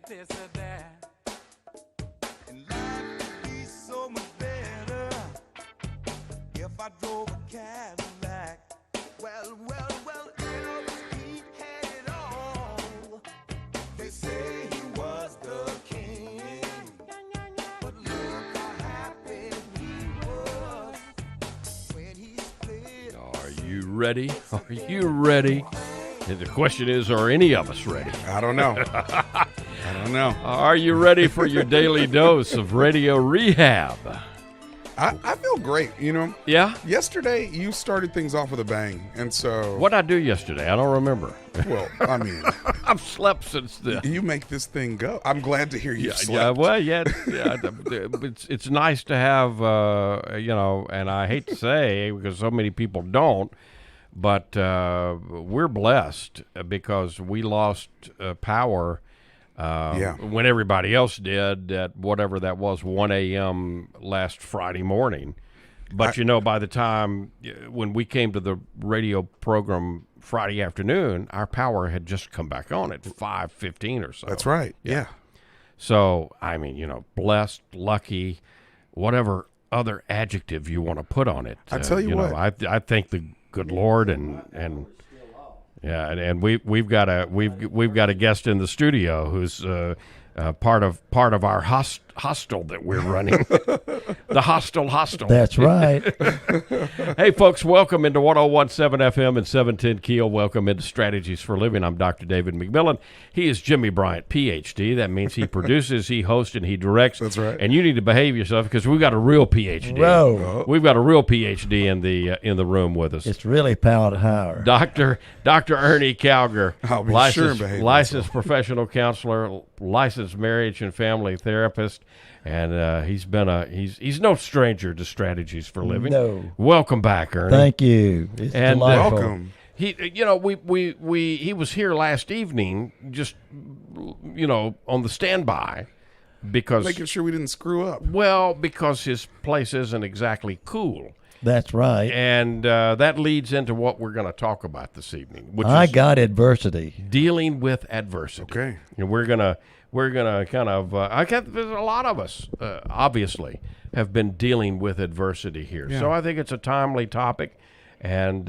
this or that. And life would be so much better if I drove a Cadillac. Well, Elvis, he had it all. They say he was the king, but look how happy he was when he split. Are you ready? Are you ready? And the question is, are any of us ready? I don't know. Are you ready for your daily dose of radio rehab? I feel great, you know. Yeah? Yesterday, you started things off with a bang, and so... What'd I do yesterday? I don't remember. Well, I mean... I've slept since then. You make this thing go. I'm glad to hear you Yeah, slept. well, yeah. It's nice to have, and I hate to say, because so many people don't, but we're blessed because we lost power when everybody else did at whatever that was, 1 a.m. last Friday morning. But, by the time when we came to the radio program Friday afternoon, our power had just come back on at 5:15 or so. That's right, yeah. So, I mean, blessed, lucky, whatever other adjective you want to put on it. I tell you what. I thank the good Lord and we've got a guest in the studio who's part of our hostel that we're running. The hostel. That's right. Hey, folks, welcome into 101.7 FM and 710 Keel. Welcome into Strategies for Living. I'm Dr. David McMillian. He is Jimmie Bryant, Ph.D. That means he produces, he hosts, and he directs. That's right. And you need to behave yourself because we've got a real Ph.D. Whoa. We've got a real Ph.D. in the room with us. It's really power to hire. Dr. Ernie Calger, I'll be sure and behave licensed professional counselor, licensed marriage and family therapist, and he's no stranger to Strategies for Living. No. Welcome back, Ernie. Thank you. It's delightful. Welcome. He was here last evening, just on the standby, because Making sure we didn't screw up. well, because his place isn't exactly cool. That's right. And that leads into what we're going to talk about this evening, which I is got adversity. dealing with adversity. Okay. And we're gonna kind of. There's a lot of us, obviously, have been dealing with adversity here. Yeah. So I think it's a timely topic, and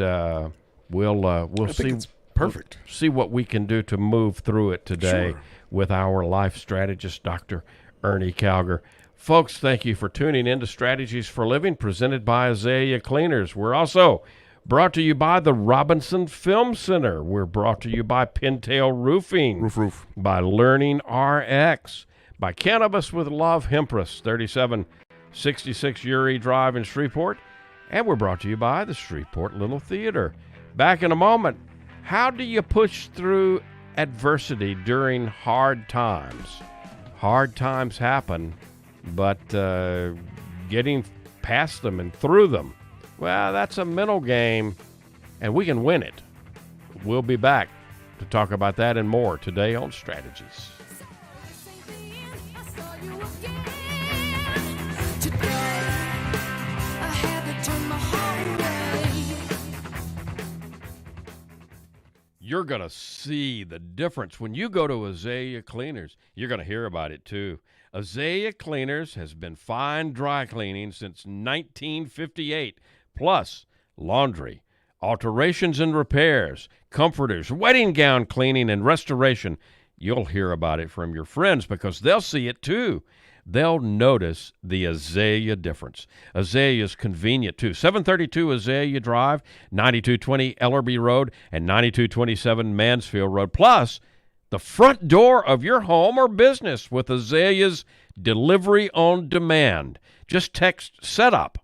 we'll I see. think it's perfect. See what we can do to move through it today Sure. with our life strategist, Dr. Ernie Calger. Folks, thank you for tuning in to Strategies for Living, presented by Azalea Cleaners. We're also brought to you by the Robinson Film Center. We're brought to you by Pintail Roofing. Roof. By Learning RX. By Cannabis with Love Hempress, 3766 Uri Drive in Shreveport. And we're brought to you by the Shreveport Little Theater. Back in a moment. How do you push through adversity during hard times? Hard times happen, but getting past them and through them, well, that's a mental game, and we can win it. We'll be back to talk about that and more today on Strategies. You're going to see the difference. When you go to Azalea Cleaners, you're going to hear about it too. Azalea Cleaners has been fine dry cleaning since 1958, plus laundry, alterations and repairs, comforters, wedding gown cleaning, and restoration. You'll hear about it from your friends because they'll see it too. They'll notice the Azalea difference. Azalea's convenient too. 732 Azalea Drive, 9220 Ellerby Road, and 9227 Mansfield Road. Plus, the front door of your home or business with Azalea's delivery on demand. Just text SETUP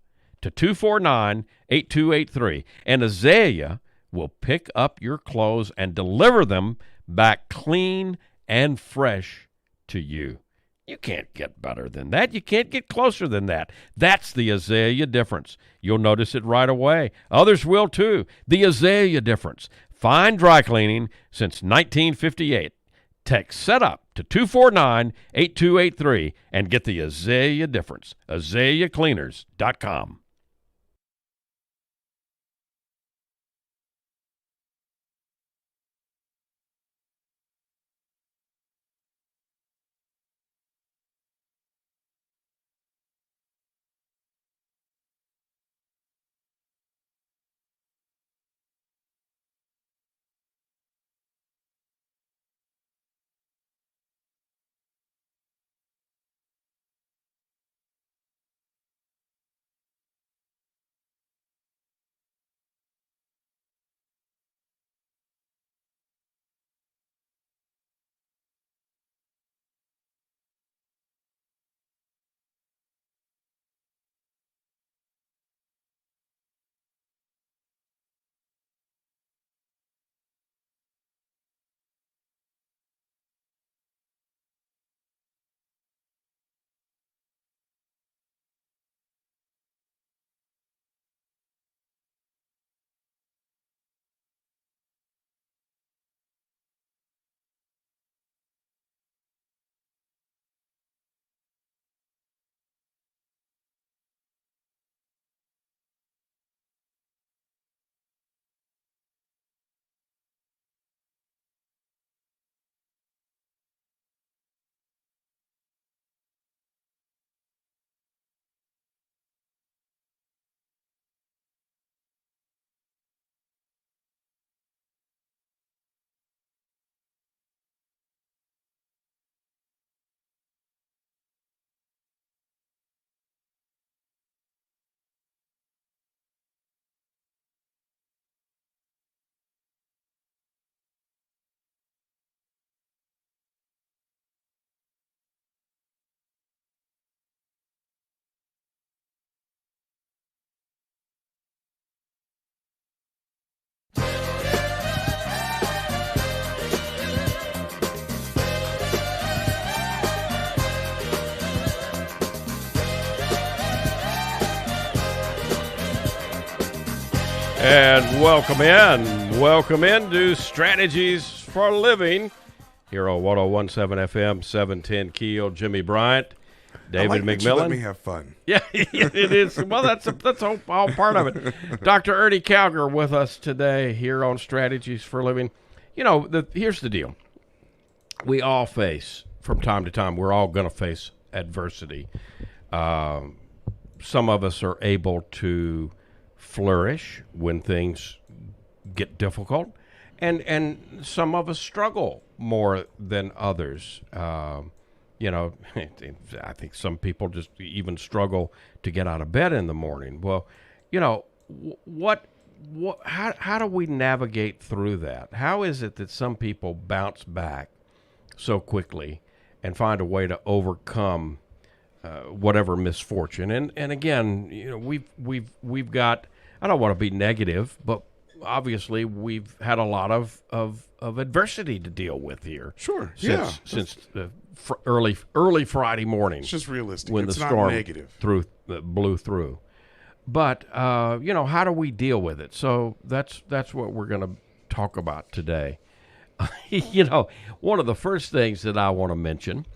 to 249-8283, and Azalea will pick up your clothes and deliver them back clean and fresh to you. You can't get better than that. You can't get closer than that. That's the Azalea difference. You'll notice it right away. Others will too. The Azalea difference. Fine dry cleaning since 1958. Text SETUP to 249-8283 and get the Azalea difference. AzaleaCleaners.com. And welcome into Strategies for Living here on 101.7 FM, 710 Keel. Jimmie Bryant, David McMillian. Let me have fun. Yeah, it is. Well, that's all part of it. Dr. Ernie Calger with us today here on Strategies for Living. You know, here's the deal. We all face, from time to time, we're all going to face adversity. Some of us are able to flourish when things get difficult, and some of us struggle more than others. You know, I think some people just even struggle to get out of bed in the morning. Well, you know, how do we navigate through that? How is it that some people bounce back so quickly and find a way to overcome whatever misfortune? And again, you know, we've got, I don't want to be negative, but obviously we've had a lot of adversity to deal with here. Sure. Since early Friday morning. It's just realistic. When it's the not storm negative. blew through. But you know, how do we deal with it? So that's what we're going to talk about today. You know, one of the first things that I want to mention,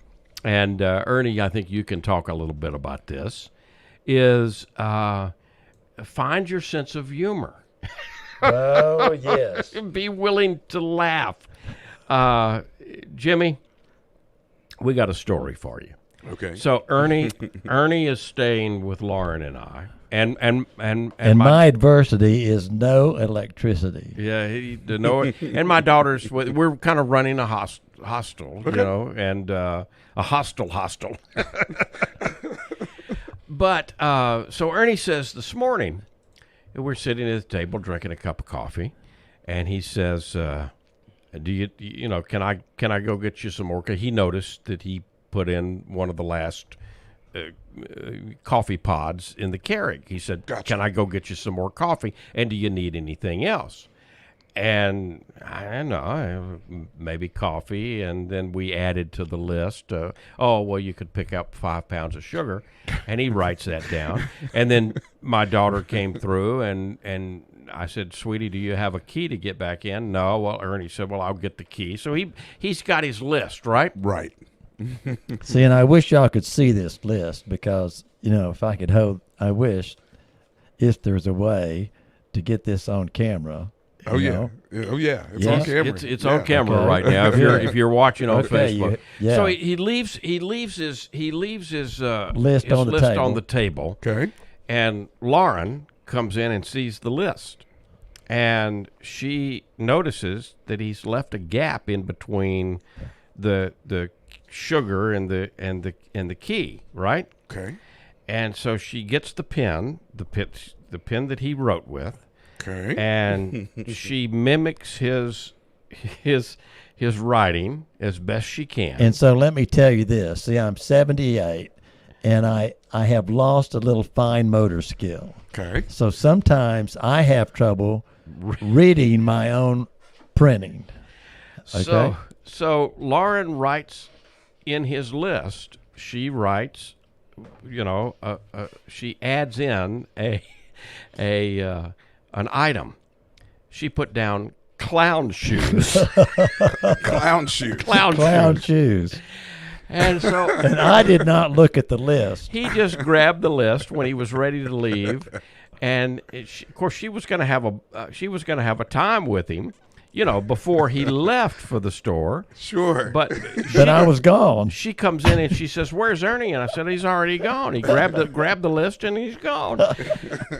and Ernie, I think you can talk a little bit about this, is find your sense of humor. Oh, yes. Be willing to laugh. Jimmie, we got a story for you. Okay. So Ernie is staying with Lauren and I, and my adversity is no electricity. yeah, and my daughters, we're kind of running a hostel, you know, and a hostel. But so Ernie says this morning, we're sitting at the table drinking a cup of coffee, and he says, "Do you know? Can I go get you some more?" He noticed that he put in one of the last coffee pods in the Keurig. He said, Gotcha. "Can I go get you some more coffee? And do you need anything else?" And I don't know, maybe coffee. And then we added to the list, well, you could pick up 5 pounds of sugar. And he writes that down. And then my daughter came through, and I said, "Sweetie, do you have a key to get back in?" "No." Well, Ernie said, "Well, I'll get the key." So he's got his list, right? Right. See, and I wish y'all could see this list because, you know, if I wish if there's a way to get this on camera. Oh yeah. Oh yeah. It's on camera. It's on camera right now. If you're watching on Facebook. Yeah. So he leaves his list on the table. Okay. And Lauren comes in and sees the list, and she notices that he's left a gap in between the sugar and the key, right? Okay. And so she gets the pen that he wrote with. Okay. And she mimics his writing as best she can. And so let me tell you this. See, I'm 78, and I have lost a little fine motor skill. Okay. So sometimes I have trouble reading my own printing. Okay. So Lauren writes in his list. She writes, you know, she adds in an item. She put down clown shoes. Clown shoes. Clown shoes. And so, and I did not look at the list. He just grabbed the list when he was ready to leave, and of course she was going to have a time with him, you know, before he left for the store. Sure. But I was gone. She comes in and she says, "Where's Ernie?" And I said, "He's already gone." He grabbed the list and he's gone.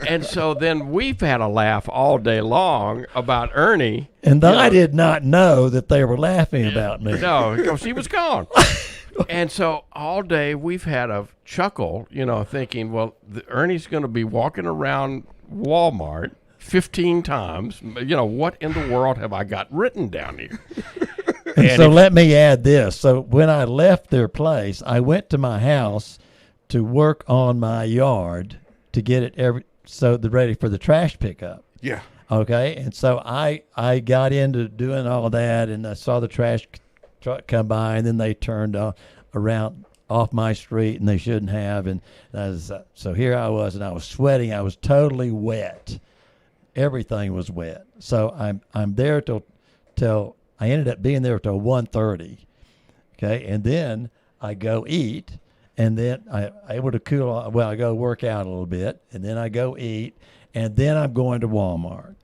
And so then we've had a laugh all day long about Ernie. And I did not know that they were laughing about me. No, because he was gone. And so all day we've had a chuckle, you know, thinking, well, Ernie's going to be walking around Walmart 15 times. You know, what in the world have I got written down here? And so let me add this. So when I left their place, I went to my house to work on my yard to get it ready for the trash pickup. Yeah. Okay. And so I got into doing all that, and I saw the trash truck come by, and then they turned around off my street, and they shouldn't have. And so here I was, and I was sweating. I was totally wet. everything was wet. So I'm there till I ended up being there till 1:30. Okay, and then I go eat, and then I able to cool off. Well, I go work out a little bit, and then I go eat, and then I'm going to Walmart.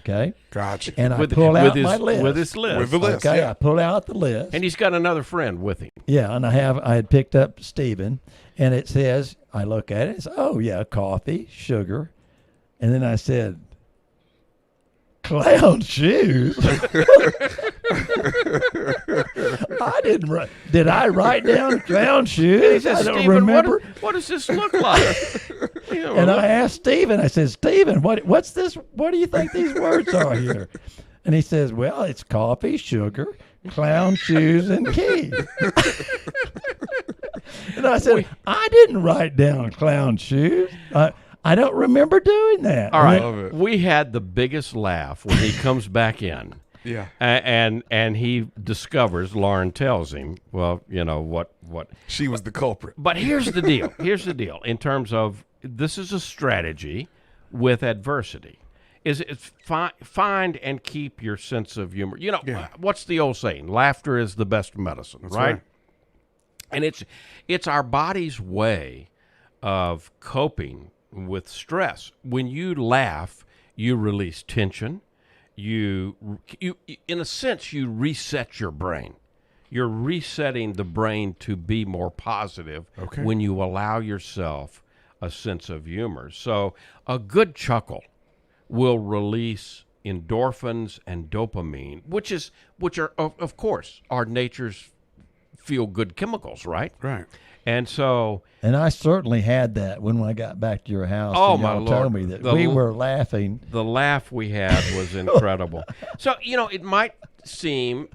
Okay, Gotcha. and I pull out my list. With his list. With the list, Okay, yeah. I pull out the list. And he's got another friend with him. Yeah, and I had picked up Stephen, and it says, I look at it, it's, oh yeah, coffee, sugar, and then I said, clown shoes. I didn't write. Did I write down clown shoes? He says, I don't Stephen, remember. what does this look like? You know, And I asked Stephen, I said, Stephen, what's this? What do you think these words are here? And he says, well, it's coffee, sugar, clown shoes, and key. And I said, I didn't write down clown shoes. I don't remember doing that. All right, love it. we had the biggest laugh when he comes back in. Yeah. And he discovers, Lauren tells him, well, you know, what. She was the culprit. But here's the deal. Here's the deal. In terms of, this is a strategy with adversity. Is it find and keep your sense of humor. You know, what's the old saying? Laughter is the best medicine, That's right? right. And it's our body's way of coping with stress. When you laugh, you release tension. You in a sense, you reset your brain. You're resetting the brain to be more positive when you allow yourself a sense of humor. So a good chuckle will release endorphins and dopamine, which are of course our nature's feel-good chemicals, right? Right. And so, And I certainly had that when I got back to your house. Oh, and my y'all Lord. told me that The we l- were laughing. the laugh we had was incredible. So, you know, it might seem,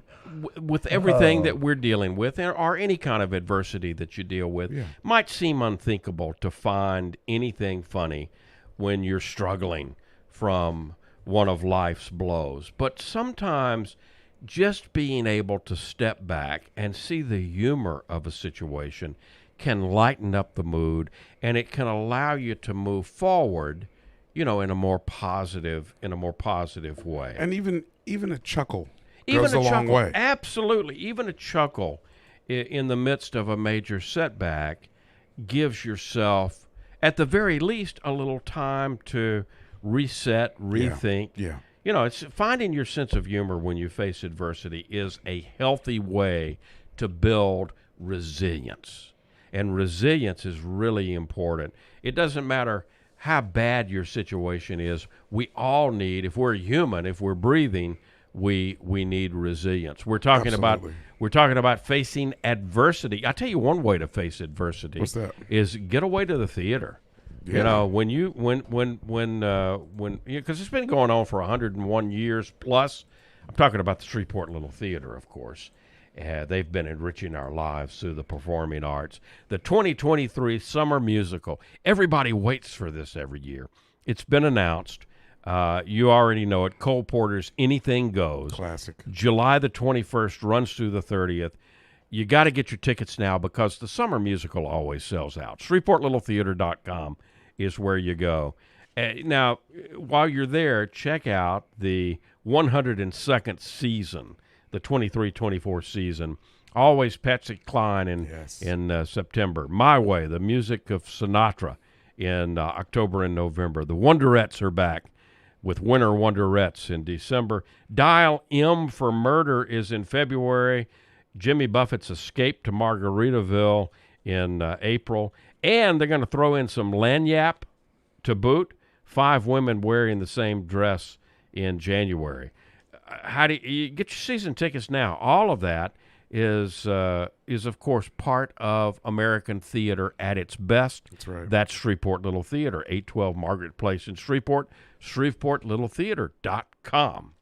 with everything that we're dealing with, or any kind of adversity that you deal with, might seem unthinkable to find anything funny when you're struggling from one of life's blows. But sometimes just being able to step back and see the humor of a situation can lighten up the mood, and it can allow you to move forward, you know, in a more positive way. And even a chuckle Even goes a long chuckle, way. absolutely. Even a chuckle in the midst of a major setback gives yourself, at the very least, a little time to reset, rethink. Yeah. You know, it's finding your sense of humor when you face adversity is a healthy way to build resilience. And resilience is really important. It doesn't matter how bad your situation is. We all need, if we're human, if we're breathing, we need resilience. We're talking about facing adversity. I tell you one way to face adversity. What's that? Is get away to the theater. Yeah. You know, when because it's been going on for 101 years plus. I'm talking about the Shreveport Little Theater, of course. They've been enriching our lives through the performing arts. The 2023 Summer Musical. Everybody waits for this every year. It's been announced. You already know it. Cole Porter's Anything Goes. Classic. July the 21st runs through the 30th. You got to get your tickets now because the summer musical always sells out. ShreveportLittleTheater.com is where you go. Now, while you're there, check out the 102nd season, the 23-24 season. Always Patsy Cline in September. My Way, the music of Sinatra in October and November. The Wonderettes are back with Winter Wonderettes in December. Dial M for Murder is in February. Jimmy Buffett's Escape to Margaritaville in April. And they're going to throw in some lanyap to boot. 5 women wearing the same dress in January. How do you get your season tickets now? All of that is of course part of American theater at its best. That's right. That's Shreveport Little Theater, 812 Margaret Place in Shreveport, ShreveportLittleTheater.com.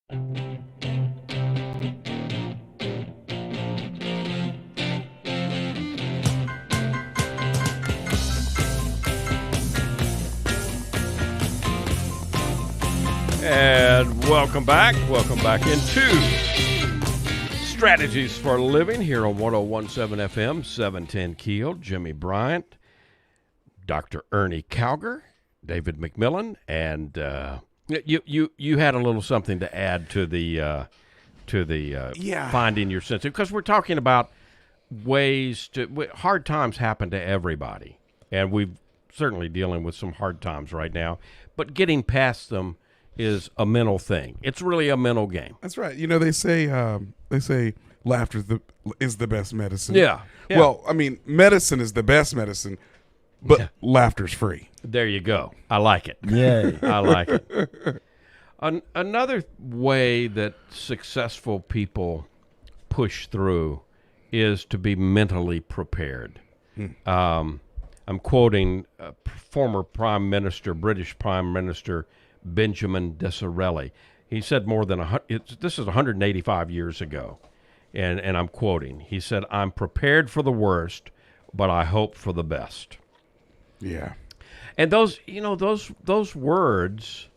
And welcome back. Welcome back into Strategies for a Living here on 101.7 FM, 710 Keel. Jimmie Bryant, Dr. Ernie Calger, David McMillian, and you had a little something to add to the finding your sense, because we're talking about ways to hard times happen to everybody, and we're certainly dealing with some hard times right now, but getting past them is a mental thing. It's really a mental game. That's right. You know, they say laughter is the best medicine. Yeah. Well, I mean, medicine is the best medicine, but laughter's free. There you go. I like it. Yay. I like it. Another way that successful people push through is to be mentally prepared. I'm quoting former British Prime Minister Benjamin Disraeli. He said this is 185 years ago, and I'm quoting. He said, "I'm prepared for the worst, but I hope for the best." Yeah. And those words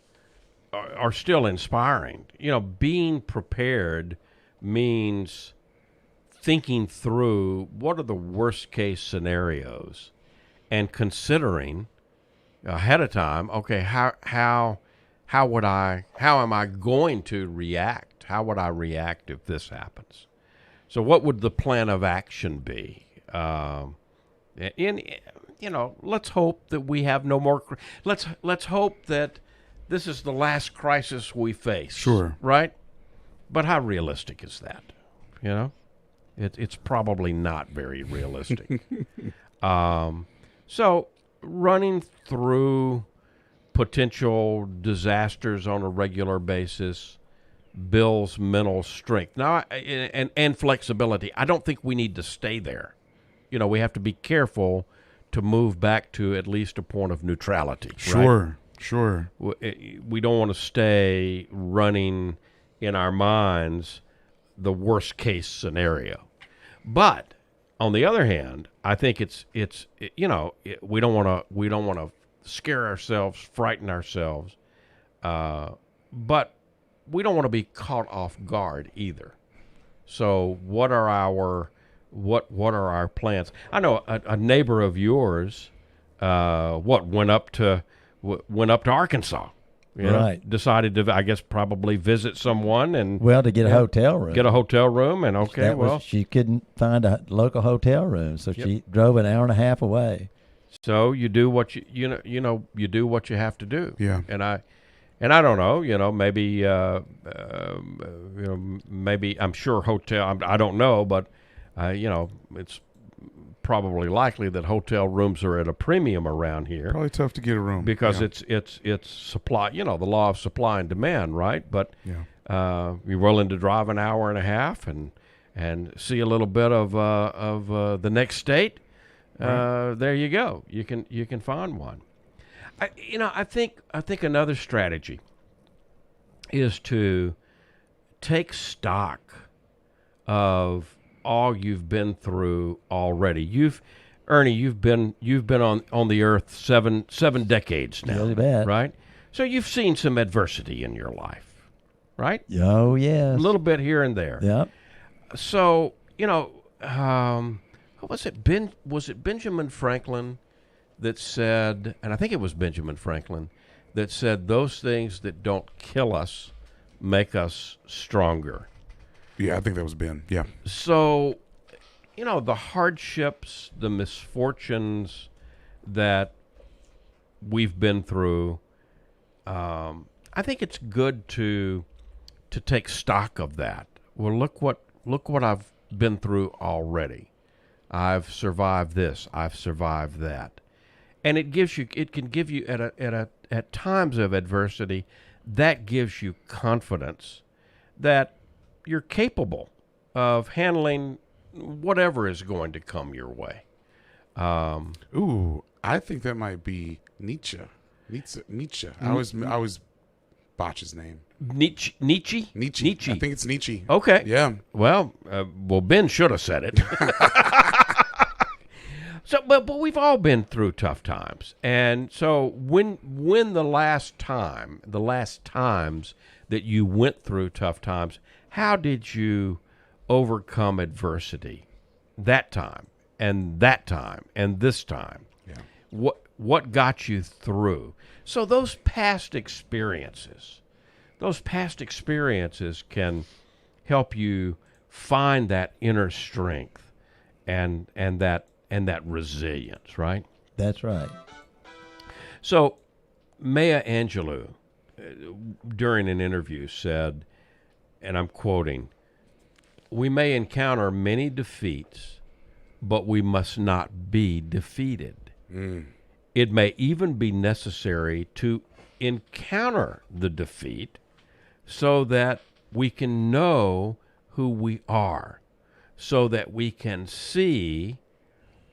are still inspiring. You know, being prepared means thinking through what are the worst case scenarios and considering ahead of time, okay, how am I going to react? How would I react if this happens? So what would the plan of action be? Let's hope that we have no more. Let's hope that this is the last crisis we face. Sure. Right? But how realistic is that? You know, it's probably not very realistic. So running through potential disasters on a regular basis builds mental strength. Now, and flexibility. I don't think we need to stay there. You know, we have to be careful to move back to at least a point of neutrality. Sure, right? Sure. We don't want to stay running in our minds the worst case scenario. But on the other hand, I think we don't want to scare ourselves, frighten ourselves, but we don't want to be caught off guard either. So what are our plans? I know a neighbor of yours went up to Arkansas. Right. Decided to, I guess, probably visit someone and to get a hotel room. Get a hotel room, and she couldn't find a local hotel room, so she drove an hour and a half away. So you do what you do what you have to do. Yeah. And I don't know, maybe maybe I'm sure hotel. I don't know, but it's probably likely that hotel rooms are at a premium around here. Probably tough to get a room because it's supply. The law of supply and demand, right? But you're willing to drive an hour and a half and see a little bit of the next state. Right. There you go. You can find one. I think another strategy is to take stock of all you've been through already. Ernie, you've been on the earth seven decades now. Really bad. Right? So you've seen some adversity in your life, right? Oh, yes. A little bit here and there. Yep. So, what was it? Was it Benjamin Franklin that said, and I think it was Benjamin Franklin, that said those things that don't kill us make us stronger. Yeah, I think that was Ben. Yeah. So, the hardships, the misfortunes that we've been through, I think it's good to take stock of that. Well, look what I've been through already. I've survived this. I've survived that, and it can give you at times of adversity, that gives you confidence that you're capable of handling whatever is going to come your way. I think that might be Nietzsche. I was botch his name. Nietzsche. Nietzsche. I think it's Nietzsche. Okay. Yeah. Well, Ben should have said it. So, but we've all been through tough times, and so when the last times that you went through tough times, how did you overcome adversity? That time, and this time. Yeah. What got you through? So those past experiences can help you find that inner strength and that resilience, right? That's right. So Maya Angelou, during an interview, said, and I'm quoting, "We may encounter many defeats, but we must not be defeated. It may even be necessary to encounter the defeat so that we can know who we are, so that we can see,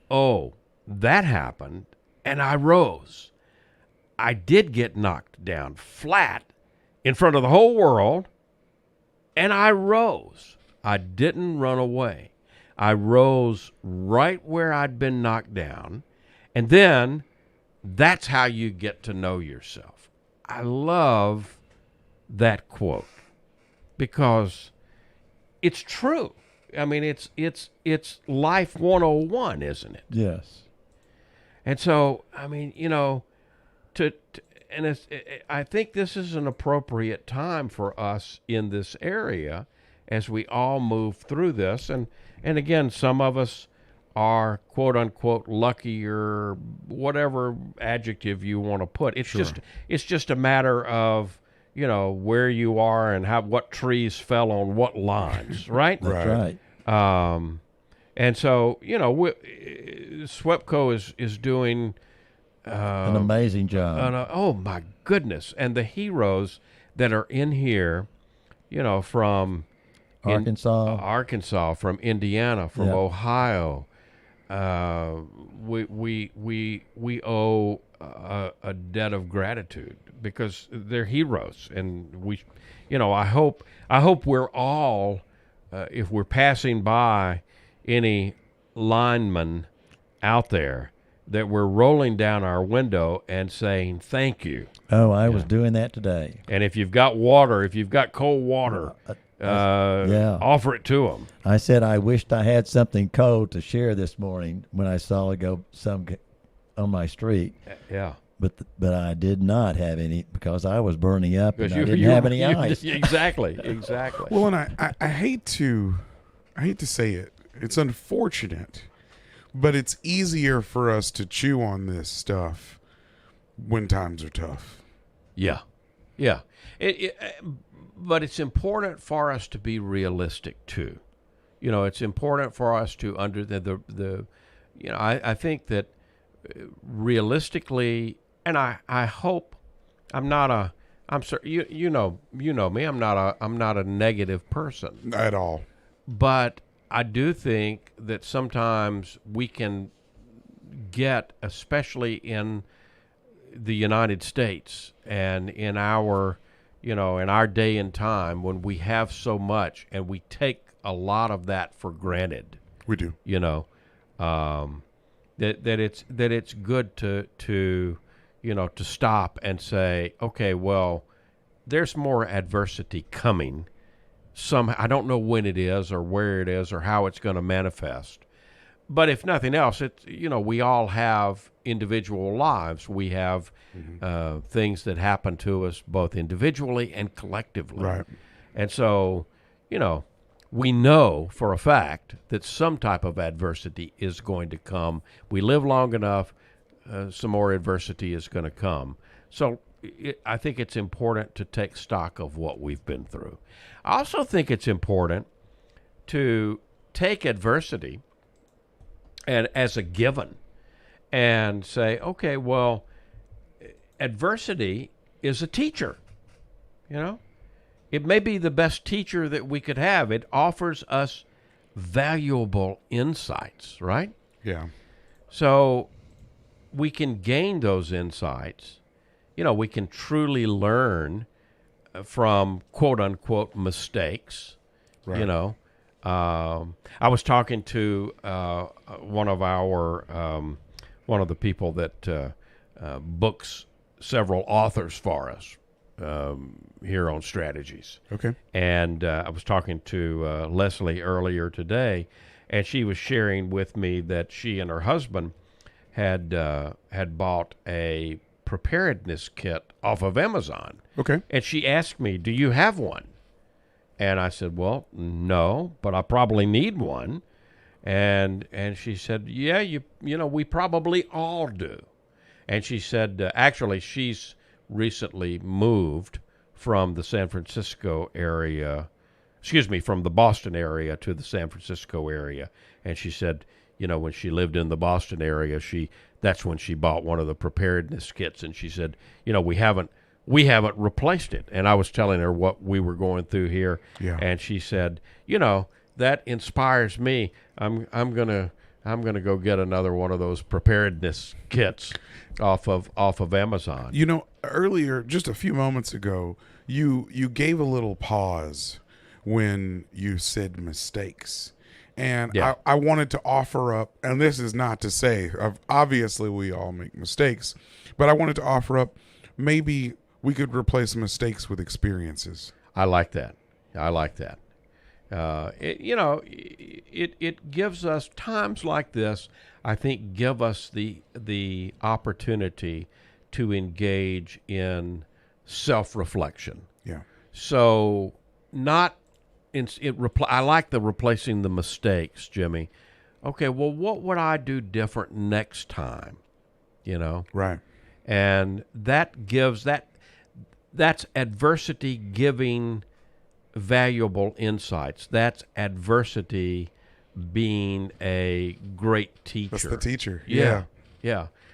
oh, that happened, and I rose. I did get knocked down flat in front of the whole world, and I rose. I didn't run away. I rose right where I'd been knocked down, and then that's how you get to know yourself." I love that quote because it's true. I mean, it's life 101, isn't it? Yes. And so, I mean, you know, I think this is an appropriate time for us in this area as we all move through this. And again, some of us are quote unquote lucky, or whatever adjective you want to put. It's just a matter of, you know, where you are and what trees fell on what lines, right? That's right. And so, you know, SWEPCO is doing An amazing job. oh my goodness! And the heroes that are in here, you know, from Arkansas, from Indiana, from Yeah. Ohio. We owe a debt of gratitude because they're heroes, and we, you know, I hope we're all, if we're passing by any lineman out there, that we're rolling down our window and saying thank you. Oh, I was doing that today. And if you've got water, if you've got cold water, offer it to them. I said I wished I had something cold to share this morning when I saw some on my street. Yeah. But I did not have any because I was burning up and I didn't you- have any you- ice. Exactly. Well, and I hate to say it. It's unfortunate, but it's easier for us to chew on this stuff when times are tough. Yeah. Yeah. But it's important for us to be realistic too. You know, it's important for us to under the you know, I think that realistically, and I hope I'm sorry, you know me, I'm not a negative person At all. but I do think that sometimes we can get, especially in the United States and in our, you know, in our day and time when we have so much and we take a lot of that for granted. We do. You know, that it's good to you know, to stop and say, okay, well, there's more adversity coming. I don't know when it is or where it is or how it's going to manifest. But if nothing else, it's, you know, we all have individual lives. We have things that happen to us both individually and collectively. Right. And so, you know, we know for a fact that some type of adversity is going to come. We live long enough, some more adversity is going to come. So I think it's important to take stock of what we've been through. I also think it's important to take adversity and as a given and say, okay, well, adversity is a teacher. You know, it may be the best teacher that we could have. It offers us valuable insights, right? Yeah. So we can gain those insights. You know, we can truly learn from quote unquote mistakes. Right. You know, I was talking to one of the people that books several authors for us here on Strategies. Okay. And I was talking to Leslie earlier today, and she was sharing with me that she and her husband had bought a preparedness kit off of Amazon. Okay. And she asked me, "Do you have one?" And I said, "Well, no, but I probably need one." And she said, "Yeah, you know, we probably all do." And she said, actually, she's recently moved from the San Francisco area, from the Boston area to the San Francisco area. And she said, you know, when she lived in the Boston area, that's when she bought one of the preparedness kits. And she said, you know, we haven't replaced it. And I was telling her what we were going through here. Yeah. And she said, you know, that inspires me. I'm gonna go get another one of those preparedness kits off of Amazon. You know, earlier, just a few moments ago, you gave a little pause when you said mistakes. And Yeah. I wanted to offer up, and this is not to say, obviously we all make mistakes, but I wanted to offer up, maybe we could replace mistakes with experiences. I like that. It gives us times like this. I think give us the opportunity to engage in self-reflection. Yeah. So I like the replacing the mistakes, Jimmie. Okay, well, what would I do different next time? You know, Right. and that gives that's adversity giving valuable insights. That's adversity being a great teacher. That's the teacher. Yeah.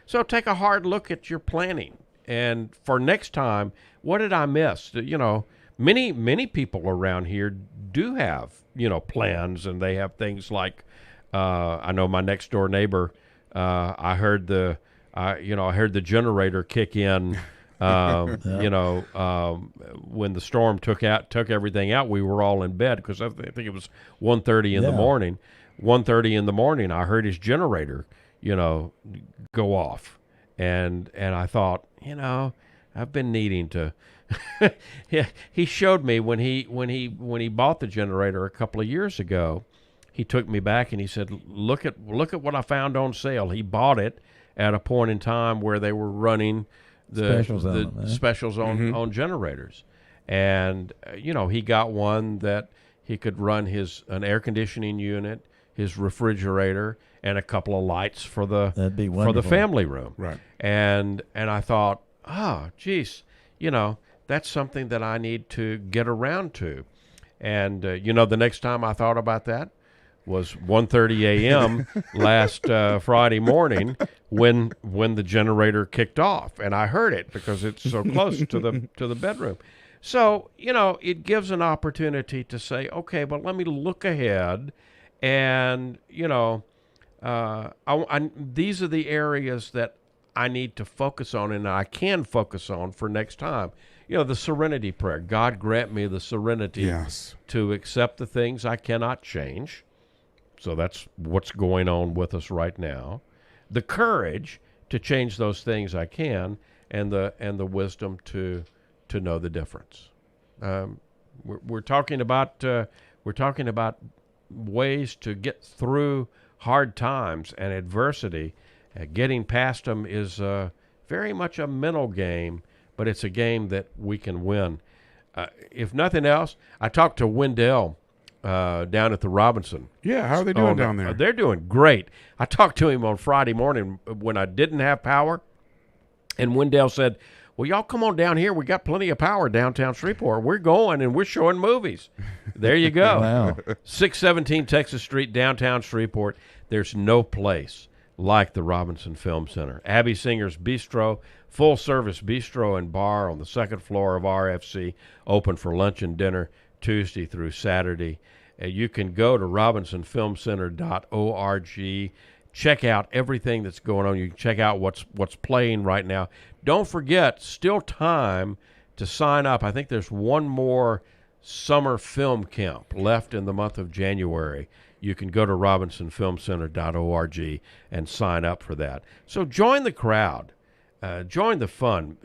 So take a hard look at your planning, and for next time, what did I miss? You know, many people around here do have, you know, plans, and they have things like I know my next door neighbor. I heard the generator kick in. You know, when the storm took everything out, we were all in bed because I think it was 1:30 in the morning. 1:30 in the morning, I heard his generator, you know, go off, and I thought, you know, I've been needing to. He showed me when he bought the generator a couple of years ago. He took me back and he said, "Look at what I found on sale." He bought it at a point in time where they were running the specials on generators, and you know, he got one that he could run an air conditioning unit, his refrigerator, and a couple of lights for the family room. Right. And I thought, geez, you know, that's something that I need to get around to. And you know, the next time I thought about that was 1:30 a.m. last Friday morning when the generator kicked off, and I heard it because it's so close to the bedroom. So, you know, it gives an opportunity to say, okay, but let me look ahead, and you know, these are the areas that I need to focus on, and I can focus on for next time. You know, the serenity prayer. God grant me the serenity to accept the things I cannot change. So that's what's going on with us right now. The courage to change those things I can, and the wisdom to know the difference. We're talking about ways to get through hard times and adversity. Getting past them is very much a mental game, but it's a game that we can win. If nothing else, I talked to Wendell down at the Robinson. Yeah, how are they doing down there? They're doing great. I talked to him on Friday morning when I didn't have power, and Wendell said, well, y'all come on down here. We got plenty of power downtown Shreveport. We're going, and we're showing movies. There you go. Wow. 617 Texas Street, downtown Shreveport. There's no place like the Robinson Film Center. Abby Singer's Bistro, full-service bistro and bar on the second floor of RFC, open for lunch and dinner Tuesday through Saturday. You can go to robinsonfilmcenter.org. Check out everything that's going on. You can check out what's playing right now. Don't forget, still time to sign up. I think there's one more summer film camp left in the month of January. You can go to robinsonfilmcenter.org and sign up for that. So join the crowd. Join the fun.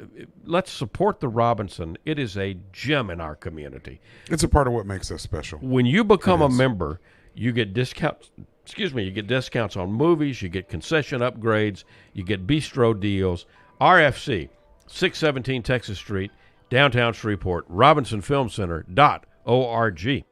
Let's support the Robinson. It is a gem in our community. It's a part of what makes us special. When you become a member, you get discounts. You get discounts on movies. You get concession upgrades. You get bistro deals. RFC, 617 Texas Street, downtown Shreveport. RobinsonFilmCenter.org.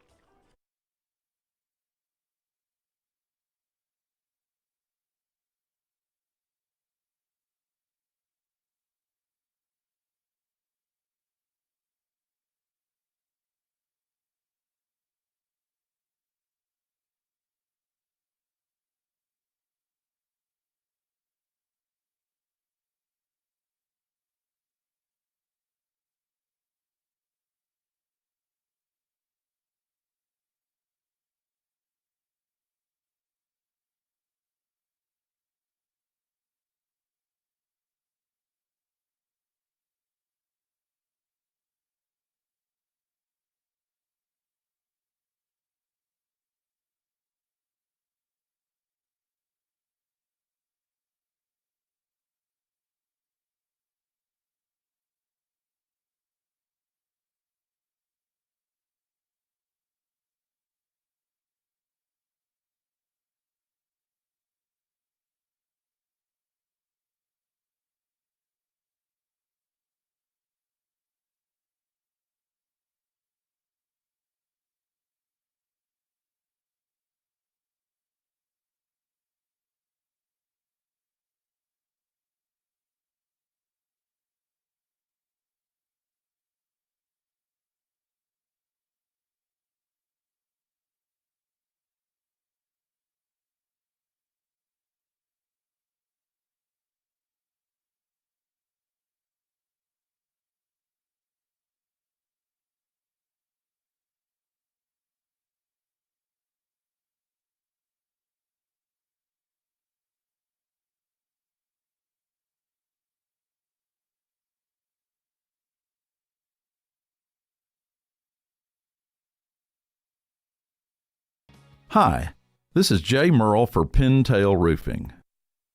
Hi, this is Jay Merle for Pintail Roofing.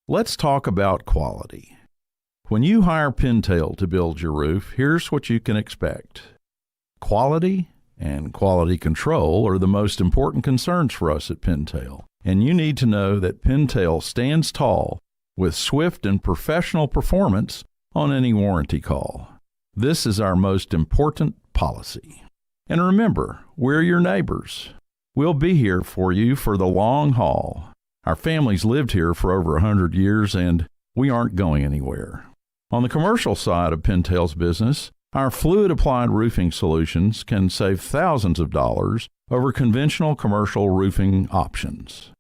Let's talk about quality. When you hire Pintail to build your roof, here's what you can expect. Quality and quality control are the most important concerns for us at Pintail, and you need to know that Pintail stands tall with swift and professional performance on any warranty call. This is our most important policy. And remember, we're your neighbors. We'll be here for you for the long haul. Our family's lived here for over 100 years, and we aren't going anywhere. On the commercial side of Pintail's business, our fluid-applied roofing solutions can save thousands of dollars over conventional commercial roofing options.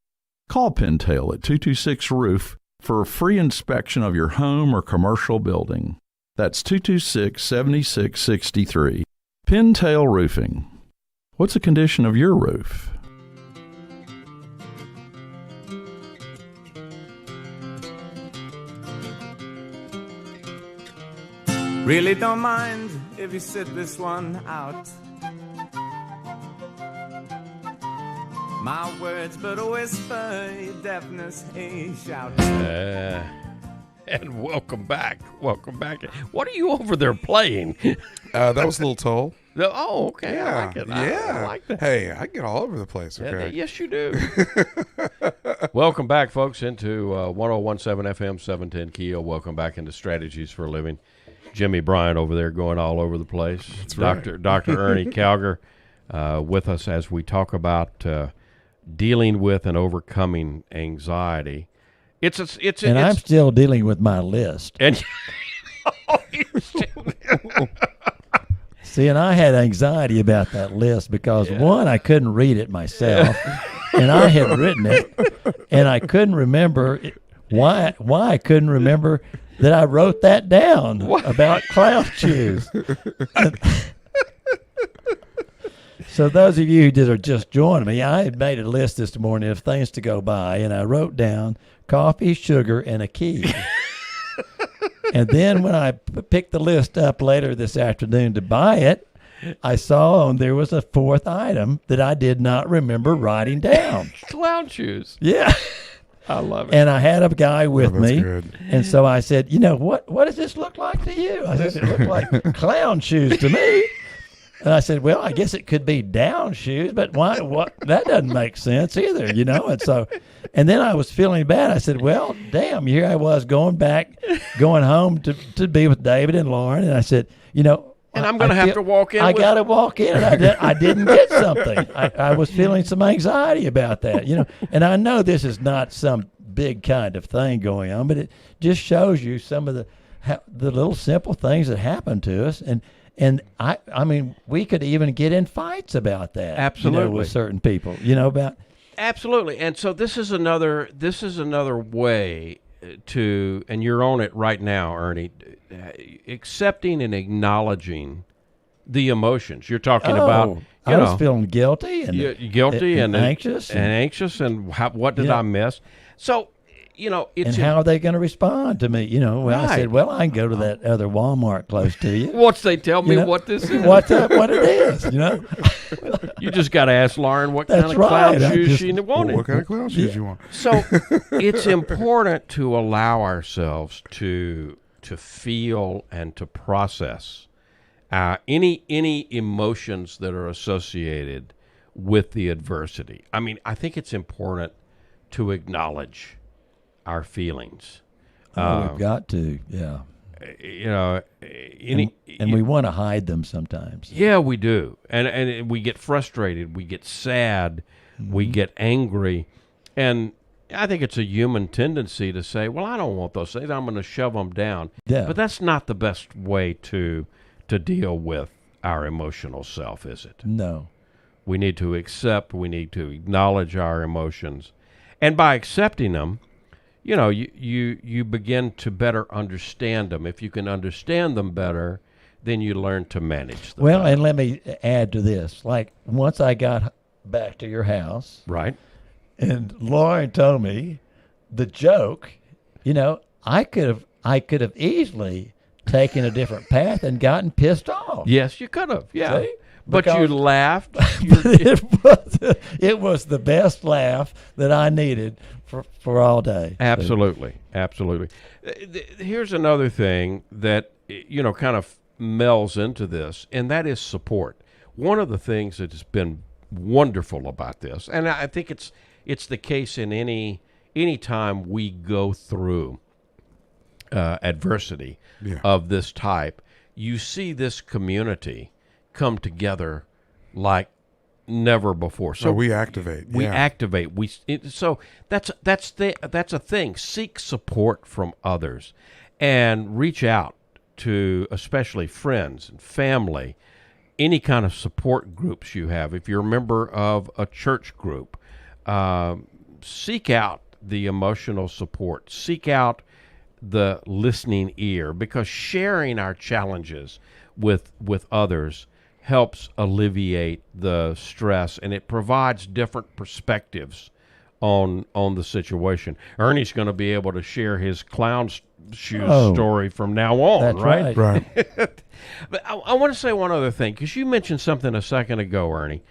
Call Pintail at 226-ROOF for a free inspection of your home or commercial building. That's 226-7663. Pintail Roofing. What's the condition of your roof? Really don't mind if you sit this one out. My words but a whisper, your deafness a shout. And welcome back. Welcome back. What are you over there playing? That was a little toll. Oh, okay. Yeah, I like it. I like that. Hey, I get all over the place. Okay. Yes, you do. Welcome back, folks, into 1017 FM 710 Keel. Welcome back into Strategies for a Living. Jimmie Bryant over there going all over the place. That's Dr. right. Dr. Ernie Calger with us as we talk about dealing with and overcoming anxiety. I'm still dealing with my list. And See, and I had anxiety about that list because, one, I couldn't read it myself, and I had written it, and I couldn't remember why I couldn't remember that I wrote that down about cloud shoes. So those of you that are just joining me, I had made a list this morning of things to go buy, and I wrote down coffee, sugar, and a key. And then when I picked the list up later this afternoon to buy it, I saw there was a fourth item that I did not remember writing down. Clown shoes. Yeah. I love it. And I had a guy with that's me. good. And so I said, what does this look like to you? I said, it looked like clown shoes to me. And I said, well, I guess it could be down shoes, but why? What? That doesn't make sense either, And then I was feeling bad. I said, well, damn, here I was going home to be with David and Lauren. And I said, and I'm going to have to walk in. I got to walk in. And I didn't get something. I was feeling some anxiety about that, And I know this is not some big kind of thing going on, but it just shows you some of the little simple things that happen to us. And I mean, we could even get in fights about that. Absolutely. With certain people, about. Absolutely. And so this is another way to, and you're on it right now, Ernie, accepting and acknowledging the emotions you're talking about. I was feeling guilty and anxious and what did I miss? So, it's and how are they going to respond to me? Right. I said, well, I can go to that other Walmart close to you. Once they tell me what this is, what it is, You just got to ask Lauren what That's kind of right. clown shoes she wanted. What kind of clown shoes you want? So it's important to allow ourselves to feel and to process any emotions that are associated with the adversity. I mean, I think it's important to acknowledge our feelings. We've got to, yeah. And we want to hide them sometimes. Yeah, we do. And we get frustrated, we get sad, we get angry. And I think it's a human tendency to say, well, I don't want those things. I'm going to shove them down. Yeah. But that's not the best way to deal with our emotional self, is it? No. We need to accept, we need to acknowledge our emotions. And by accepting them, you begin to better understand them. If you can understand them better, then you learn to manage them. Well, and let me add to this. Like, once I got back to your house, right? And Lauren told me the joke, I could have easily taken a different path and gotten pissed off. Yes, you could have. Yeah. See? But you laughed. It was the best laugh that I needed for all day. Absolutely. Absolutely. Here's another thing that, kind of melds into this, and that is support. One of the things that has been wonderful about this, and I think it's the case in any time we go through adversity of this type, you see this community come together like never before. So we activate. We activate. So that's a thing. Seek support from others, and reach out to especially friends and family, any kind of support groups you have. If you're a member of a church group, seek out the emotional support. Seek out the listening ear, because sharing our challenges with others helps alleviate the stress, and it provides different perspectives on the situation. Ernie's going to be able to share his clown shoes story from now on, that's right? Right. But I want to say one other thing, because you mentioned something a second ago, Ernie.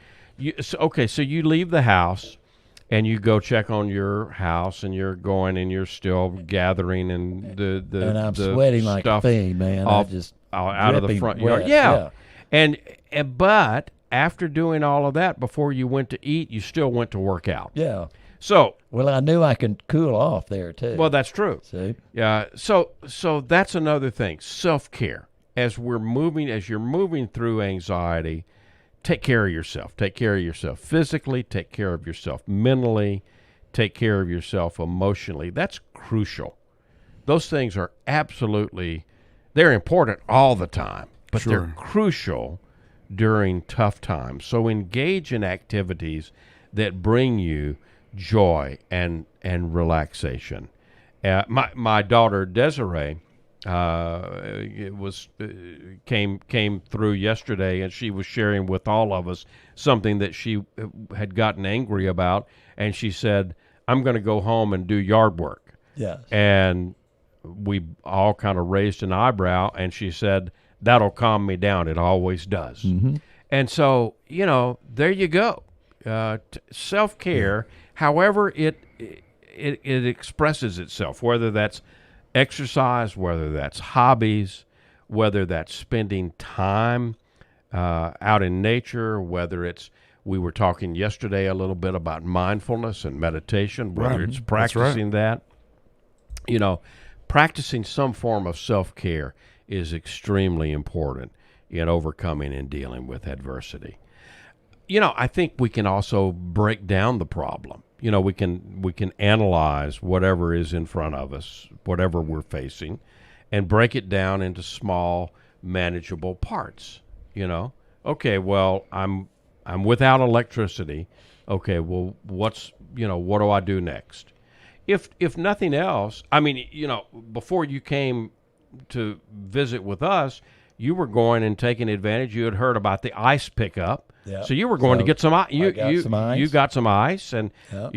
So you leave the house and you go check on your house, and you're going and you're still gathering and and I'm the sweating like a stuff fiend, man. I just out of the front wet. yard. Yeah. But after doing all of that, before you went to eat, you still went to work out. Yeah. So, well, I knew I could cool off there too. Well, that's true. See? Yeah. So that's another thing. Self-care. As you're moving through anxiety, take care of yourself. Take care of yourself physically, take care of yourself mentally, take care of yourself emotionally. That's crucial. Those things are they're important all the time, but they're crucial during tough times. So engage in activities that bring you joy and relaxation. My daughter Desiree came through yesterday, and she was sharing with all of us something that she had gotten angry about, and she said, "I'm going to go home and do yard work." Yes. And we all kind of raised an eyebrow, and she said, "That'll calm me down. It always does." Mm-hmm. And so, there you go. Self-care, however it expresses itself, whether that's exercise, whether that's hobbies, whether that's spending time out in nature, whether it's, we were talking yesterday a little bit about mindfulness and meditation, whether Right. it's That's practicing that. Practicing some form of self-care is extremely important in overcoming and dealing with adversity. I think we can also break down the problem. We can analyze whatever is in front of us, whatever we're facing, and break it down into small, manageable parts. Okay, well, I'm without electricity. Okay, well, what do I do next? If nothing else, before you came to visit with us, you were going and taking advantage. You had heard about the ice pickup. Yeah. So you were going to get some ice. You got some ice, and Yep.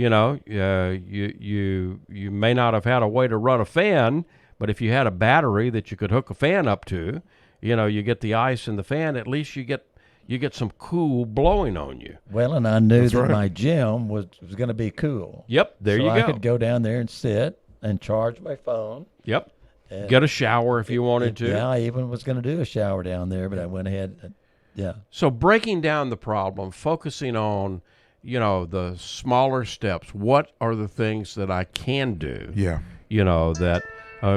you may not have had a way to run a fan, but if you had a battery that you could hook a fan up to, you get the ice in the fan. At least you get some cool blowing on you. Well, and I knew That's that right. my gym was going to be cool. Yep, there so you I go. could go down there and sit and charge my phone. Yep, And get a shower if you wanted to. Yeah, I even was going to do a shower down there, but I went ahead. Yeah. So breaking down the problem, focusing on, the smaller steps. What are the things that I can do? Yeah. That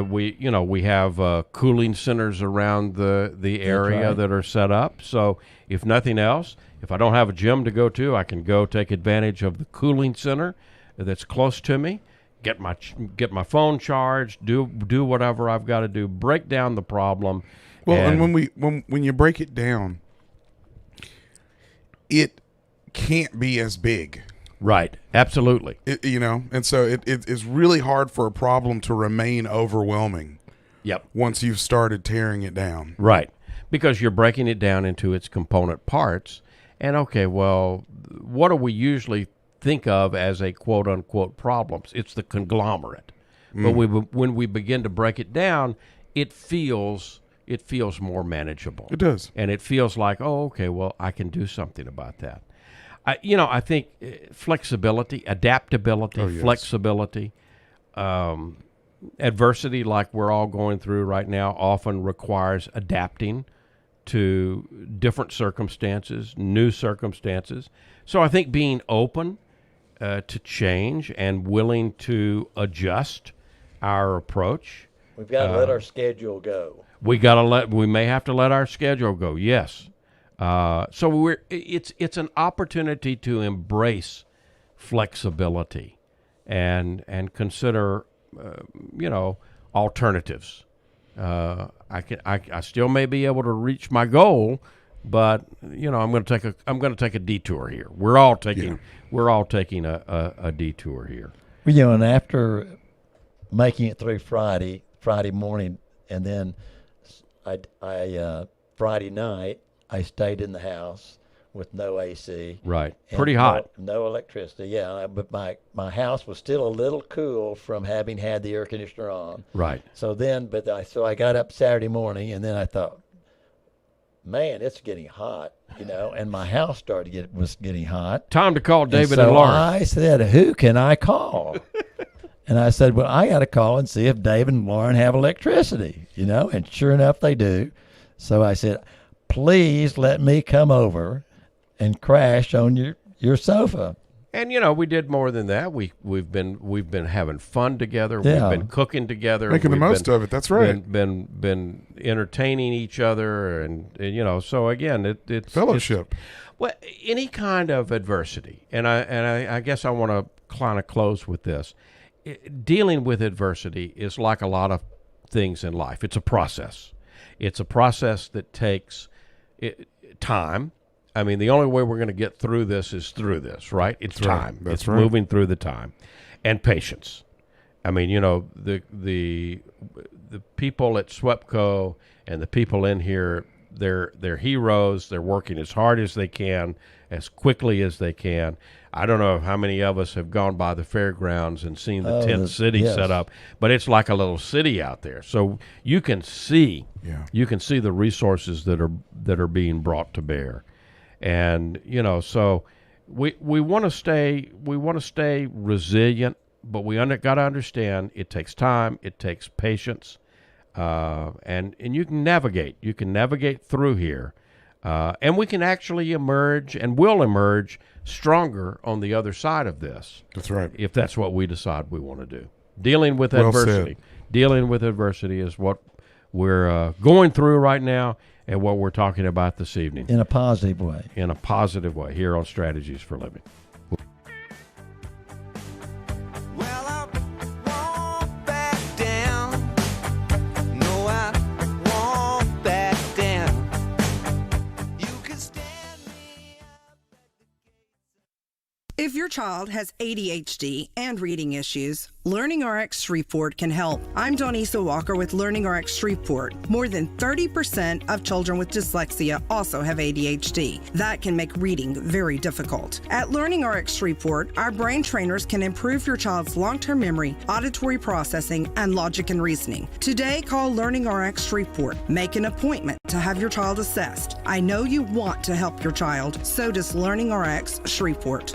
we have cooling centers around the area right. that are set up. So if nothing else, if I don't have a gym to go to, I can go take advantage of the cooling center that's close to me. Get my phone charged. Do whatever I've got to do. Break down the problem. Well, and when you break it down, it can't be as big. Right, absolutely. And so it is really hard for a problem to remain overwhelming Yep. once you've started tearing it down. Right, because you're breaking it down into its component parts. And okay, well, what do we usually think of as a quote-unquote problems? It's the conglomerate. But when we begin to break it down, it feels more manageable. It does. And it feels like, oh, okay, well, I can do something about that. I think flexibility, adaptability, Oh, yes. flexibility, adversity like we're all going through right now often requires adapting to different circumstances, new circumstances. So I think being open to change and willing to adjust our approach. We've got to let our schedule go. We may have to let our schedule go. Yes. So it's an opportunity to embrace flexibility and consider alternatives. I still may be able to reach my goal, but I'm going to take a detour here. We're all taking a detour here. And after making it through Friday morning, and then I Friday night I stayed in the house with no AC. Right. and Pretty hot. No electricity. Yeah, but my house was still a little cool from having had the air conditioner on. Right. So I got up Saturday morning, and then I thought, man, it's getting hot, and my house was getting hot. Time to call David and and Lauren. I said, who can I call? And I said, well, I got to call and see if David and Lauren have electricity, and sure enough, they do. So I said, please let me come over and crash on your sofa. And we did more than that. We've been having fun together. Yeah. We've been cooking together. Making the We've most of it. That's right. Been entertaining each other, and so again, it's Fellowship. Well, any kind of adversity, and I guess I want to kind of close with this. Dealing with adversity is like a lot of things in life. It's a process. It's a process that takes time. I mean, the only way we're going to get through this is through this, right? It's That's right. time. That's It's right. moving through the time, and patience. I mean, the people at SWEPCO and the people in here they're heroes. They're working as hard as they can, as quickly as they can. I don't know how many of us have gone by the fairgrounds and seen the tent city yes. set up, but it's like a little city out there. So you can see the resources that are being brought to bear, and so we want to stay resilient, but we got to understand it takes time, it takes patience, and you can navigate through here, and we can actually emerge and will emerge stronger on the other side of this. That's right. If that's what we decide we want to do. Dealing with Well adversity. said. Dealing with adversity is what we're going through right now and what we're talking about this evening. In a positive way. In a positive way here on Strategies for Living. Well, I won't back down. No, I won't back down. You can stand me up. If your child has ADHD and reading issues, Learning Rx Shreveport can help. I'm Donisa Walker with Learning Rx Shreveport. More than 30% of children with dyslexia also have ADHD. That can make reading very difficult. At Learning Rx Shreveport, our brain trainers can improve your child's long-term memory, auditory processing, and logic and reasoning. Today, call Learning Rx Shreveport. Make an appointment to have your child assessed. I know you want to help your child, so does Learning Rx Shreveport.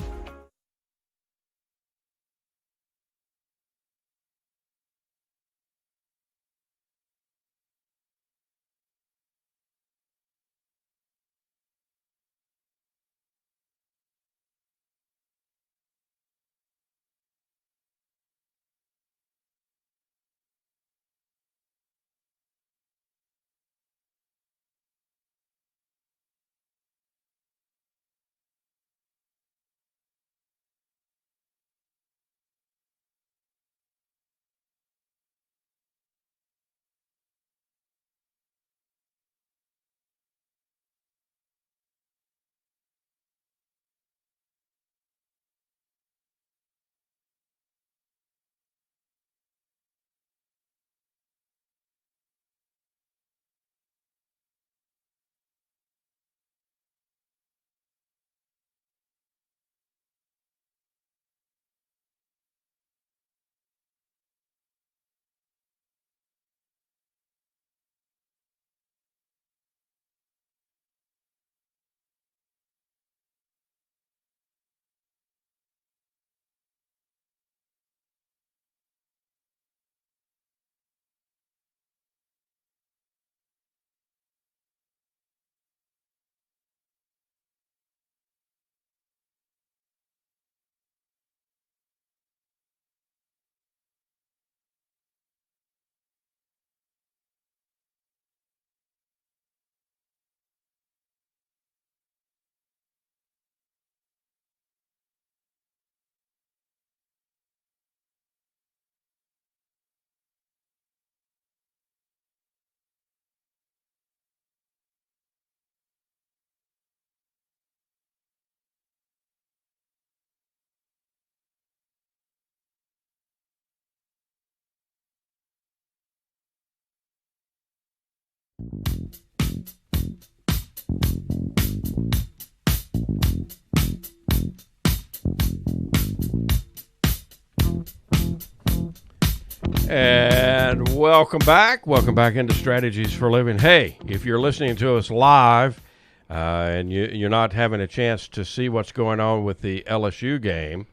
And welcome back. Welcome back into Strategies for Living. Hey, if you're listening to us live and you're not having a chance to see what's going on with the LSU game,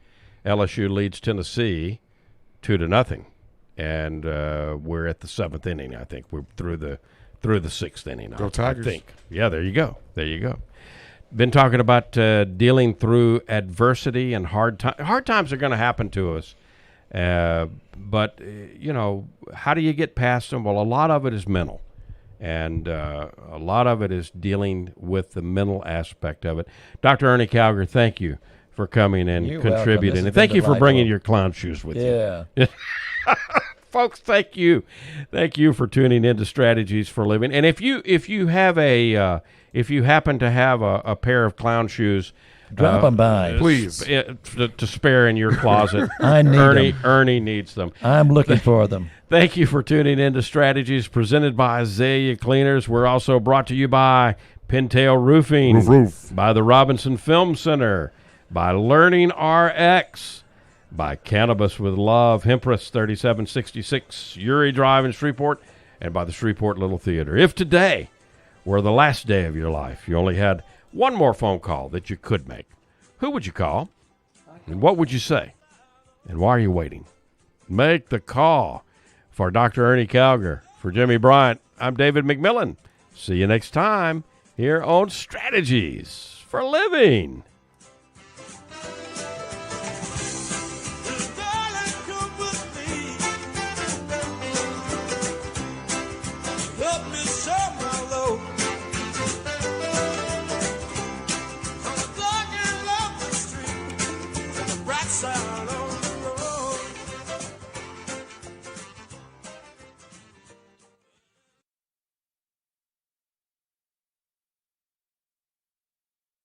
LSU leads Tennessee 2-0, and we're at the 7th inning. I think we're through the 6th inning. Go Tigers. I think. Yeah, there you go. There you go. Been talking about dealing through adversity and hard times. Hard times are going to happen to us. But how do you get past them? Well, a lot of it is mental, and a lot of it is dealing with the mental aspect of it. Dr. Ernie Calger, thank you for coming and You're contributing, welcome. and thank you for bringing delightful. your clown shoes with you. Yeah. Folks, thank you for tuning into Strategies for Living. And if you happen to have a pair of clown shoes, Drop them by. Please. To spare in your closet. I need them. Ernie needs them. I'm looking for them. Thank you for tuning in to Strategies presented by Azalea Cleaners. We're also brought to you by Pintail Roofing, Roof. by the Robinson Film Center, by Learning RX, by Cannabis with Love, Hempress 3766, Uri Drive in Shreveport, and by the Shreveport Little Theater. If today were the last day of your life, you only had one more phone call that you could make, who would you call? And what would you say? And why are you waiting? Make the call. For Dr. Ernie Calger, for Jimmie Bryant, I'm David McMillian. See you next time here on Strategies for Living.